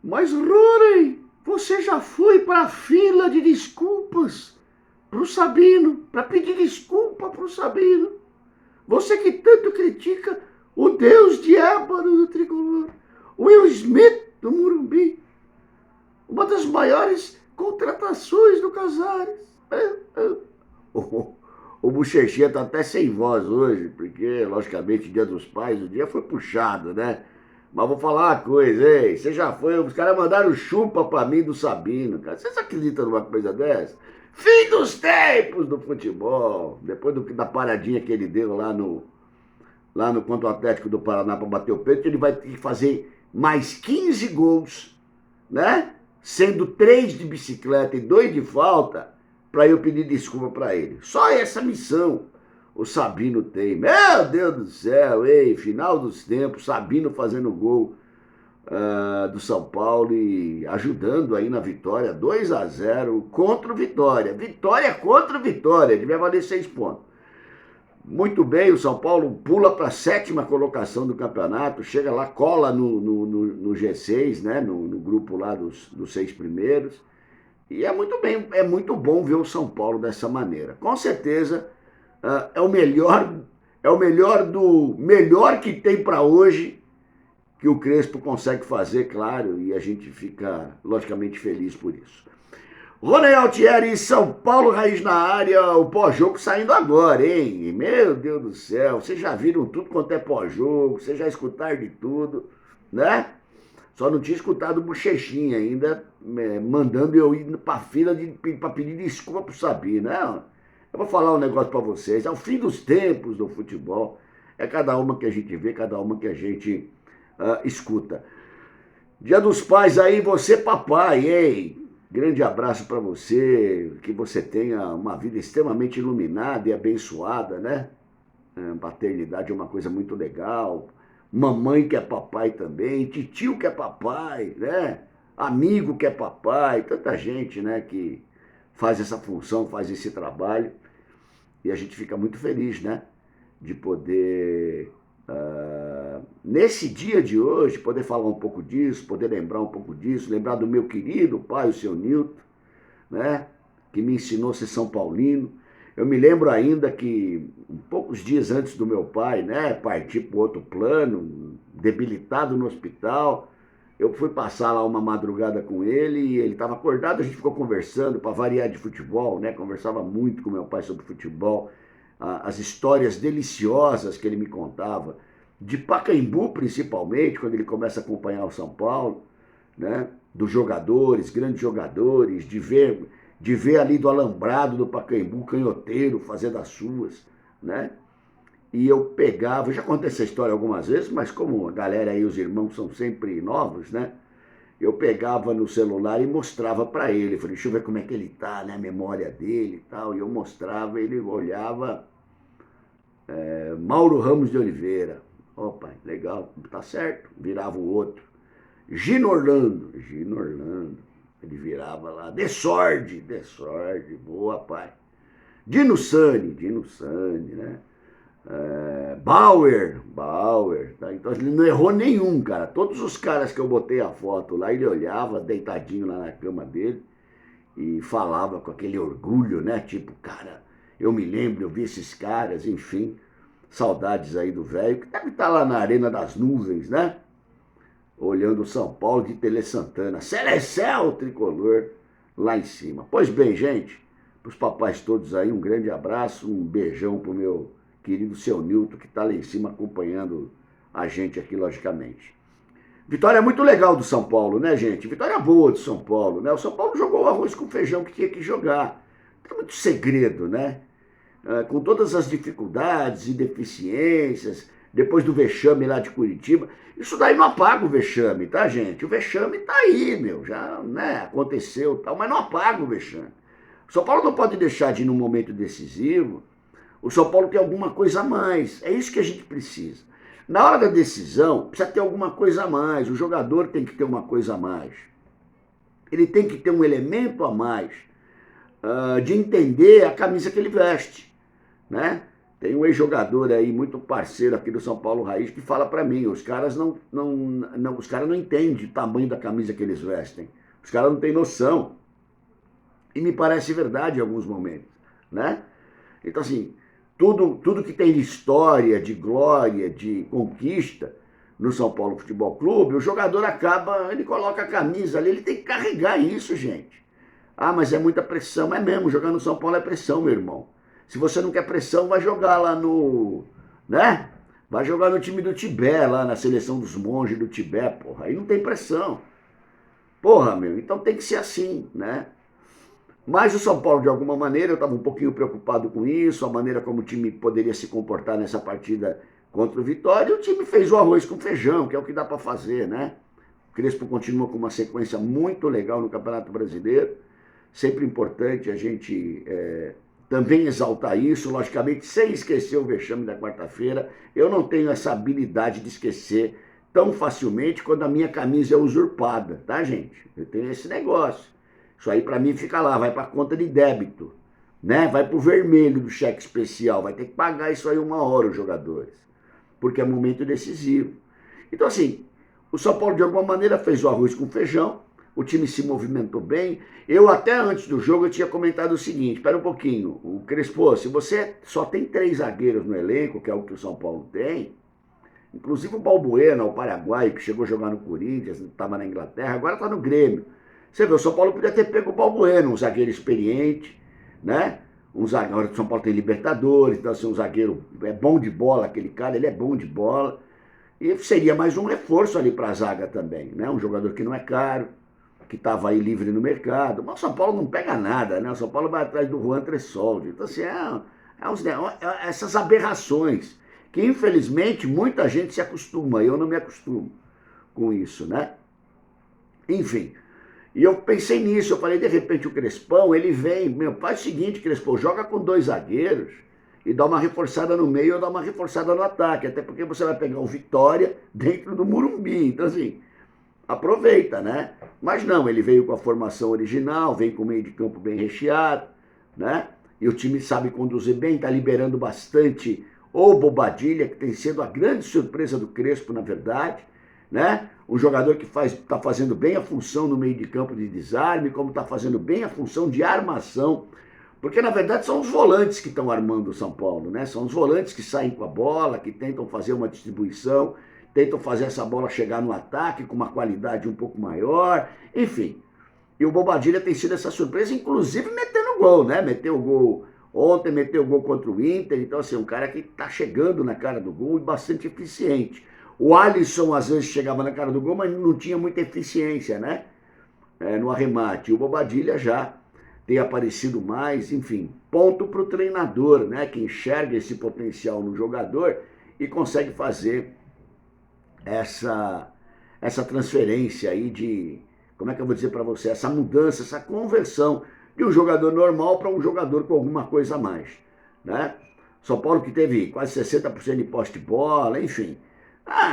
Mas, Rory, você já foi para a fila de desculpas pro Sabino, para pedir desculpa pro Sabino. Você que tanto critica o Deus de Ébano do Tricolor, o Will Smith do Morumbi, uma das maiores contratações do Casares. O Bochechinha tá até sem voz hoje, porque, logicamente, Dia dos Pais, o dia foi puxado, né? Mas vou falar uma coisa, hein? Você já foi, os caras mandaram chupa pra mim do Sabino, cara. Vocês acreditam numa coisa dessa? Fim dos tempos do futebol. Depois da paradinha que ele deu lá no contra o Atlético do Paraná pra bater o peito, ele vai ter que fazer mais 15 gols, né? Sendo 3 de bicicleta e 2 de falta, para eu pedir desculpa para ele. Só essa missão o Sabino tem. Meu Deus do céu, ei, final dos tempos, Sabino fazendo gol do São Paulo e ajudando aí na vitória, 2-0 contra o Vitória. Vitória contra o Vitória, devia valer 6 pontos. Muito bem, o São Paulo pula para a 7ª colocação do campeonato, chega lá, cola no G6, né, no grupo lá dos 6 primeiros. E é muito bem, é muito bom ver o São Paulo dessa maneira. Com certeza é o melhor do melhor que tem para hoje, que o Crespo consegue fazer, claro, e a gente fica logicamente feliz por isso. Rony Altieri, São Paulo Raiz na área, o pós-jogo saindo agora, hein? Meu Deus do céu, vocês já viram tudo quanto é pós-jogo, vocês já escutaram de tudo, né? Só não tinha escutado o Bochechinha ainda, mandando eu ir pra fila pra pedir desculpa pro Sabino, né? Eu vou falar um negócio pra vocês, é o fim dos tempos do futebol, é cada uma que a gente vê, cada uma que a gente escuta. Dia dos Pais aí, você papai, hein? Grande abraço para você, que você tenha uma vida extremamente iluminada e abençoada, né? Paternidade é uma coisa muito legal. Mamãe que é papai também, titio que é papai, né? Amigo que é papai, tanta gente, né, que faz essa função, faz esse trabalho. E a gente fica muito feliz, né, de poder, nesse dia de hoje, poder falar um pouco disso, poder lembrar um pouco disso, lembrar do meu querido pai, o seu Nilton, né, que me ensinou a ser São Paulino. Eu me lembro ainda que, poucos dias antes do meu pai, né, partir para outro plano, debilitado no hospital, eu fui passar lá uma madrugada com ele e ele estava acordado, a gente ficou conversando para variar de futebol, né, conversava muito com meu pai sobre futebol, as histórias deliciosas que ele me contava, de Pacaembu principalmente, quando ele começa a acompanhar o São Paulo, né, dos jogadores, grandes jogadores, de ver ali do alambrado do Pacaembu, canhoteiro, fazendo as suas, né? E eu pegava, já contei essa história algumas vezes, mas como a galera aí, os irmãos são sempre novos, né? Eu pegava no celular e mostrava para ele. Falei, deixa eu ver como é que ele tá, né? A memória dele e tal. E eu mostrava, ele olhava, Mauro Ramos de Oliveira. Opa, legal, tá certo. Virava o outro. Gino Orlando. Ele virava lá, Desorde, boa, pai. Dino Sani, né? Bauer, tá? Então ele não errou nenhum, cara. Todos os caras que eu botei a foto lá, ele olhava deitadinho lá na cama dele e falava com aquele orgulho, né? Tipo, cara, eu me lembro, eu vi esses caras, enfim. Saudades aí do velho, que deve estar lá na Arena das Nuvens, né? Olhando o São Paulo de Tele Santana, Selecel tricolor lá em cima. Pois bem, gente, para os papais todos aí, um grande abraço, um beijão pro meu querido seu Nilton, que está lá em cima acompanhando a gente aqui, logicamente. Vitória muito legal do São Paulo, né, gente? Vitória boa do São Paulo, né? O São Paulo jogou o arroz com feijão que tinha que jogar. Tem muito segredo, né? Com todas as dificuldades e deficiências, depois do vexame lá de Curitiba, isso daí não apaga o vexame, tá, gente? O vexame tá aí, meu, já, né, aconteceu tal, mas não apaga o vexame. O São Paulo não pode deixar de ir num momento decisivo. O São Paulo tem alguma coisa a mais, é isso que a gente precisa. Na hora da decisão, precisa ter alguma coisa a mais, o jogador tem que ter uma coisa a mais. Ele tem que ter um elemento a mais de entender a camisa que ele veste, né? Tem um ex-jogador aí, muito parceiro aqui do São Paulo Raiz, que fala para mim, os caras os caras não entendem o tamanho da camisa que eles vestem. Os caras não têm noção. E me parece verdade em alguns momentos, né? Então, assim, tudo que tem de história, de glória, de conquista no São Paulo Futebol Clube, o jogador acaba, ele coloca a camisa ali, ele tem que carregar isso, gente. Ah, mas é muita pressão. É mesmo, jogar no São Paulo é pressão, meu irmão. Se você não quer pressão, vai jogar lá no, né? Vai jogar no time do Tibete, lá na seleção dos monges do Tibete, porra. Aí não tem pressão. Porra, meu, então tem que ser assim, né? Mas o São Paulo, de alguma maneira, eu estava um pouquinho preocupado com isso, a maneira como o time poderia se comportar nessa partida contra o Vitória, e o time fez o arroz com feijão, que é o que dá para fazer, né? O Crespo continua com uma sequência muito legal no Campeonato Brasileiro, sempre importante a gente também exaltar isso, logicamente, sem esquecer o vexame da quarta-feira. Eu não tenho essa habilidade de esquecer tão facilmente quando a minha camisa é usurpada, tá, gente? Eu tenho esse negócio. Isso aí para mim fica lá, vai para a conta de débito, né? Vai para o vermelho do cheque especial, vai ter que pagar isso aí uma hora os jogadores, porque é momento decisivo. Então assim, o São Paulo de alguma maneira fez o arroz com feijão, o time se movimentou bem. Eu até antes do jogo eu tinha comentado o seguinte, espera um pouquinho, o Crespo, se você só tem 3 zagueiros no elenco, que é o que o São Paulo tem, inclusive o Balbuena, o paraguaio, que chegou a jogar no Corinthians, estava na Inglaterra, agora está no Grêmio. Você vê, o São Paulo podia ter pego o Balbuena, um zagueiro experiente, né? Agora o São Paulo tem Libertadores, então assim, um zagueiro é bom de bola, aquele cara, ele é bom de bola. E seria mais um reforço ali para a zaga também, né? Um jogador que não é caro, que estava aí livre no mercado. Mas o São Paulo não pega nada, né? O São Paulo vai atrás do Juan Tressoldi. Então assim, essas aberrações, que infelizmente muita gente se acostuma, eu não me acostumo com isso, né? Enfim. E eu pensei nisso, eu falei, de repente o Crespão, ele vem, meu, faz o seguinte, Crespão, joga com 2 zagueiros e dá uma reforçada no meio ou dá uma reforçada no ataque, até porque você vai pegar o Vitória dentro do Morumbi, então assim, aproveita, né? Mas não, ele veio com a formação original, vem com o meio de campo bem recheado, né? E o time sabe conduzir bem, tá liberando bastante o Bobadilha, que tem sido a grande surpresa do Crespo, na verdade, né? Um jogador que está fazendo bem a função no meio de campo de desarme, como está fazendo bem a função de armação, porque na verdade são os volantes que estão armando o São Paulo, né? São os volantes que saem com a bola, que tentam fazer uma distribuição, tentam fazer essa bola chegar no ataque com uma qualidade um pouco maior, enfim. E o Bobadilha tem sido essa surpresa, inclusive metendo gol, né? Meteu o gol ontem, meteu o gol contra o Inter, então assim, um cara que está chegando na cara do gol e bastante eficiente. O Alisson às vezes chegava na cara do gol, mas não tinha muita eficiência, né? No arremate. O Bobadilha já tem aparecido mais, enfim. Ponto para o treinador, né? Que enxerga esse potencial no jogador e consegue fazer essa transferência aí de, como é que eu vou dizer para você, essa mudança, essa conversão de um jogador normal para um jogador com alguma coisa a mais, né? São Paulo que teve quase 60% de posse de bola, enfim.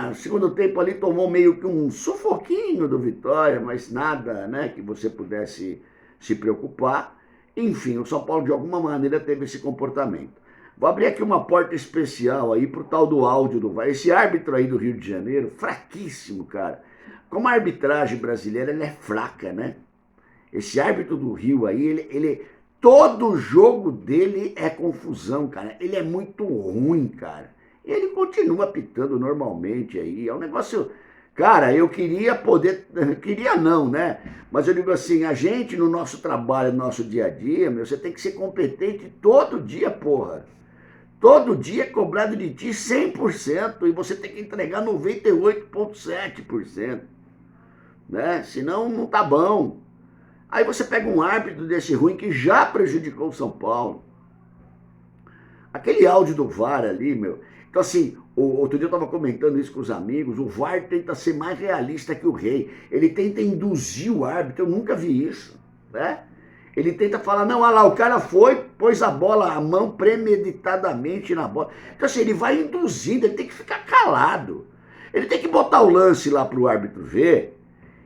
No segundo tempo ali tomou meio que um sufoquinho do Vitória, mas nada, né, que você pudesse se preocupar. Enfim, o São Paulo de alguma maneira teve esse comportamento. Vou abrir aqui uma porta especial aí pro tal do áudio do VAR. Esse árbitro aí do Rio de Janeiro, fraquíssimo, cara. Como a arbitragem brasileira, ela é fraca, né? Esse árbitro do Rio aí, todo jogo dele é confusão, cara. Ele é muito ruim, cara. E ele continua apitando normalmente aí. É um negócio... Cara, eu queria poder... Queria não, né? Mas eu digo assim, a gente no nosso trabalho, no nosso dia a dia, meu, você tem que ser competente todo dia, porra. Todo dia é cobrado de ti 100% e você tem que entregar 98,7%. Né? Senão não tá bom. Aí você pega um árbitro desse ruim que já prejudicou o São Paulo. Aquele áudio do VAR ali, meu... Então assim, outro dia eu estava comentando isso com os amigos, o VAR tenta ser mais realista que o rei. Ele tenta induzir o árbitro, eu nunca vi isso, né? Ele tenta falar, não, olha lá, o cara foi, pôs a bola, a mão premeditadamente na bola. Então assim, ele vai induzindo, ele tem que ficar calado. Ele tem que botar o lance lá para o árbitro ver,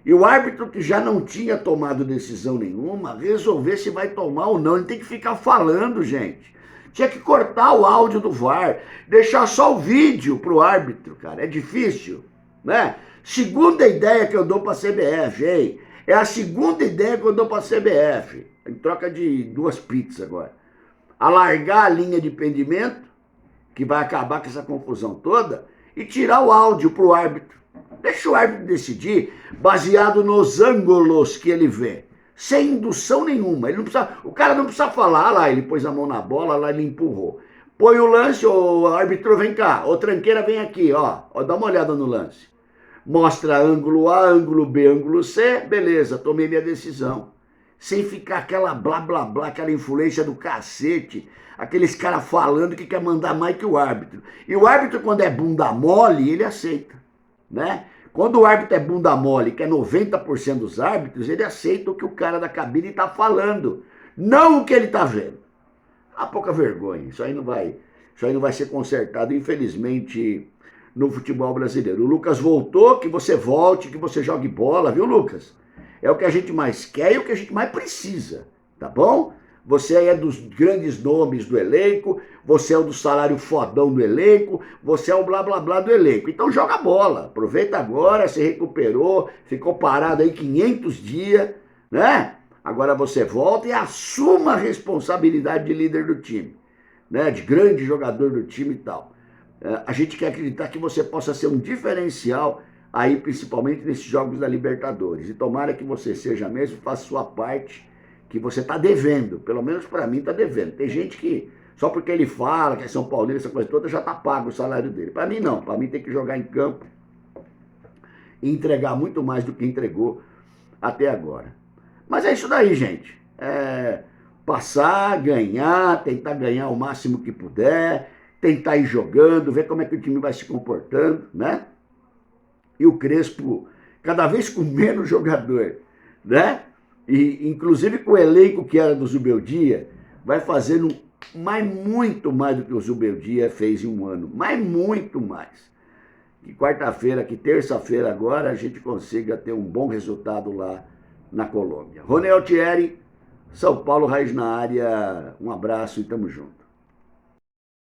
e o árbitro que já não tinha tomado decisão nenhuma, resolver se vai tomar ou não. Ele tem que ficar falando, gente. Tinha que cortar o áudio do VAR, deixar só o vídeo pro árbitro, cara. É difícil, né? Segunda ideia que eu dou pra CBF, hein? É a segunda ideia que eu dou pra CBF. Em troca de 2 pizzas agora. Alargar a linha de pendimento, que vai acabar com essa confusão toda, e tirar o áudio pro árbitro. Deixa o árbitro decidir baseado nos ângulos que ele vê. Sem indução nenhuma. Ele não precisa, o cara não precisa falar, lá ele pôs a mão na bola, lá ele empurrou. Põe o lance, o árbitro vem cá, o tranqueira vem aqui, ó, dá uma olhada no lance. Mostra ângulo A, ângulo B, ângulo C, beleza, tomei minha decisão. Sem ficar aquela blá blá blá, aquela influência do cacete, aqueles caras falando que quer mandar mais que o árbitro. E o árbitro, quando é bunda mole, ele aceita, né? Quando o árbitro é bunda mole, que é 90% dos árbitros, ele aceita o que o cara da cabine está falando, não o que ele está vendo. Há pouca vergonha, isso aí não vai ser consertado, infelizmente, no futebol brasileiro. O Lucas voltou, que você volte, que você jogue bola, viu, Lucas? É o que a gente mais quer e o que a gente mais precisa, tá bom? Você é dos grandes nomes do elenco, você é o do salário fodão do elenco, você é o blá blá blá do elenco. Então joga bola, aproveita agora, se recuperou, ficou parado aí 500 dias, né? Agora você volta e assuma a responsabilidade de líder do time, né? De grande jogador do time e tal. A gente quer acreditar que você possa ser um diferencial aí, principalmente nesses jogos da Libertadores. E tomara que você seja mesmo, faça sua parte, que você está devendo, pelo menos para mim está devendo. Tem gente que, só porque ele fala que é São Paulino, essa coisa toda, já está pago o salário dele. Para mim não, para mim tem que jogar em campo e entregar muito mais do que entregou até agora. Mas é isso daí, gente. Passar, ganhar, tentar ganhar o máximo que puder, tentar ir jogando, ver como é que o time vai se comportando, né? E o Crespo, cada vez com menos jogador, né? E inclusive com o elenco que era do Zubeldia, vai fazendo muito mais do que o Zubeldia fez em um ano, mas muito mais. Que quarta-feira, que terça-feira agora, a gente consiga ter um bom resultado lá na Colômbia. Rony Altieri, São Paulo Raiz na área, um abraço e tamo junto.